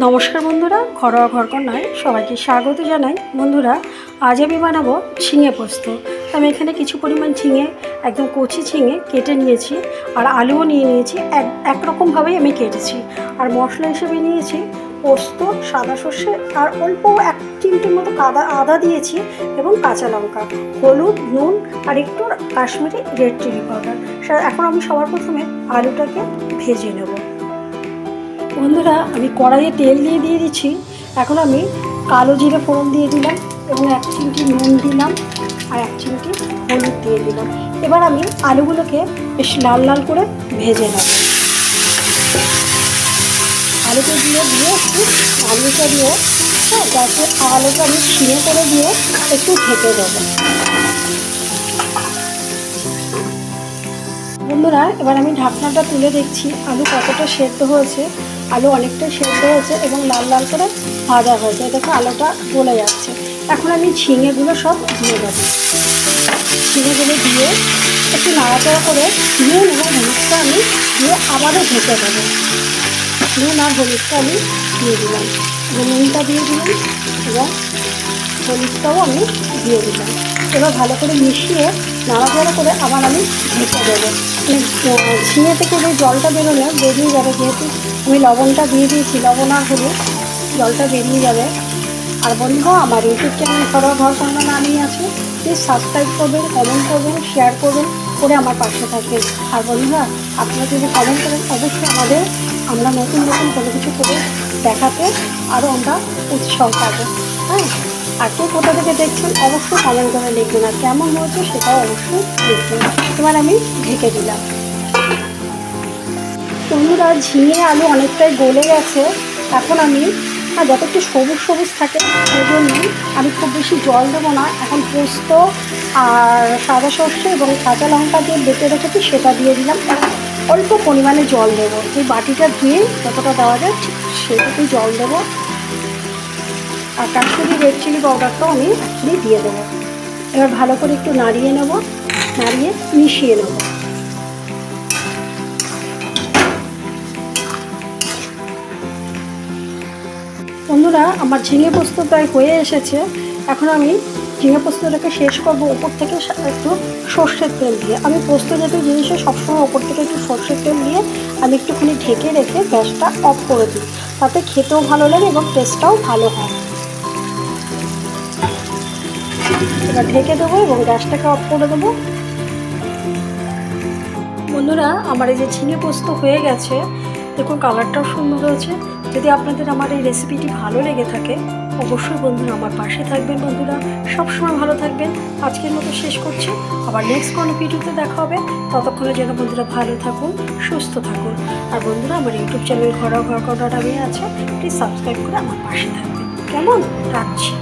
নমস্কার বন্ধুরা, ঘরোয়া ঘরকন্যায় সবাইকে স্বাগত জানাই। বন্ধুরা, আজ আমি বানাবো ঝিঙে পোস্ত। আমি এখানে কিছু পরিমাণ ঝিঙে, একদম কচি ঝিঙে কেটে নিয়েছি, আর আলুও নিয়ে নিয়েছি। একরকমভাবেই আমি কেটেছি। আর মশলা হিসেবে নিয়েছি পোস্ত, সাদা সর্ষে, আর অল্প 1 চিমটির মতো আদা দিয়েছি, এবং কাঁচা লঙ্কা, হলুদ, নুন, আর একটু কাশ্মীরি রেড চিলি পাউডার। এখন আমি সবার প্রথমে আলুটাকে ভেজে নেব। বন্ধুরা, আমি কড়াইয়ে তেল দিয়ে দিচ্ছি। এখন আমি কালো জিরে ফোড়ন দিয়ে দিলাম, এবং 1 চিমটি নুন দিলাম, আর 1 চিমটি হলুদ দিয়ে দিলাম। এবার আমি আলুগুলোকে বেশ লাল লাল করে ভেজে নেব। আলুটা দিয়ে একটু আলুটা দিয়ে যাতে আলুটা আমি ছিঁড়ে করে দিয়ে একটু ঢেকে দেবো। বন্ধুরা, এবার আমি ঢাকনাটা তুলে দেখছি আলু কতটা সেদ্ধ হয়েছে। আলু অনেকটা সেদ্ধ হয়েছে এবং লাল লাল করে ভাজা হয়েছে। দেখো আলুটা গলে যাচ্ছে। এখন আমি ঝিঙেগুলো সব দিয়ে দেবো। ঝিঙেগুলো দিয়ে একটু নাড়াচাড়া করে নুন এবং হলুদটা আমি দিয়ে আবারও ঢেকে দেবো। নুন আর হলুদটা আমি দিয়ে দিলাম, নুনটা দিয়ে দিলাম এবং হলুদটাও আমি দিয়ে দিলাম। এবার ভালো করে মিশিয়ে নাড়াচাড়া করে আবার আমি ঢেকে দেবো। ঝিঙে থেকে যে জলটা বেরোলে বেরিয়ে যাবে, যেহেতু আমি লবণটা দিয়ে দিয়েছি, লবণ আর হলুদ, জলটা বেরিয়ে যাবে। আর বন্ধুরা, আমার ইউটিউব চ্যানেল ঘরোয়া ঘরকন্যা নামেই আছে। প্লিজ সাবস্ক্রাইব করবেন, কমেন্ট করবেন, শেয়ার করবেন, করে আমার পাশে থাকবেন। আর বন্ধুরা, আপনারা যদি কমেন্ট করেন, অবশ্যই আমরা নতুন নতুন কোনো কিছু করে দেখাতে আরও আমরা উৎসাহ পাবো। হ্যাঁ, আর কেউ কোথা থেকে দেখছেন অবশ্যই কমেন্ট করে লিখবেন, আর কেমন হয়েছে সেটাও অবশ্যই লিখবেন। এবার আমি ঢেকে দিলাম। বন্ধুরা, ঝিঙে আলু অনেকটাই গলে গেছে। এখন আমি যাতে একটু সবুজ সবুজ থাকে সেই জন্য আমি খুব বেশি জল দেবো না। এখন পোস্ত আর সাদা সর্ষে এবং কাঁচা লঙ্কা দিয়ে বেটে রেখেছি, সেটা দিয়ে দিলাম। অল্প পরিমাণে জল দেবো, এই বাটিটা ধুয়ে যতটা দেওয়া যায় ঠিক সেটুকুই জল দেবো। আর কাশ্মীরি রেড চিলি পাউডারটাও আমি দিয়ে দেবো। এবার ভালো করে একটু নাড়িয়ে নেব, নাড়িয়ে মিশিয়ে নেব। বন্ধুরা, আমার ঝিঙে পোস্ত প্রায় হয়ে এসেছে। এখন আমি ঝিঙে পোস্তটাকে শেষ করবো ওপর থেকে একটু সর্ষের তেল দিয়ে। আমি পোস্ত জাতীয় জিনিসে সবসময় ওপর থেকে একটু সর্ষের তেল দিয়ে আমি একটুখানি ঢেকে রেখে গ্যাসটা অফ করে দিই, তাতে খেতেও ভালো লাগে এবং টেস্টটাও ভালো হয়। এবার ঢেকে দেবো এবং গ্যাসটাকে অফ করে দেবো। বন্ধুরা, আমার এই যে ঝিঙে পোস্ত হয়ে গেছে, দেখুন কালারটাও সুন্দর হয়েছে। যদি আপনাদের আমার এই রেসিপিটি ভালো লেগে থাকে, অবশ্যই বন্ধুরা আমার পাশে থাকবেন। বন্ধুরা, সবসময় ভালো থাকবেন। আজকের মতো শেষ করছি, আবার নেক্সট কোনো ভিডিওতে দেখা হবে। ততক্ষণে যেন বন্ধুরা ভালো থাকুন, সুস্থ থাকুন। আর বন্ধুরা, আমার ইউটিউব চ্যানেল ঘরোয়া ঘরকন্যা নামে আছে, প্লিজ সাবস্ক্রাইব করে আমার পাশে থাকবেন। কেমন? রাখছি।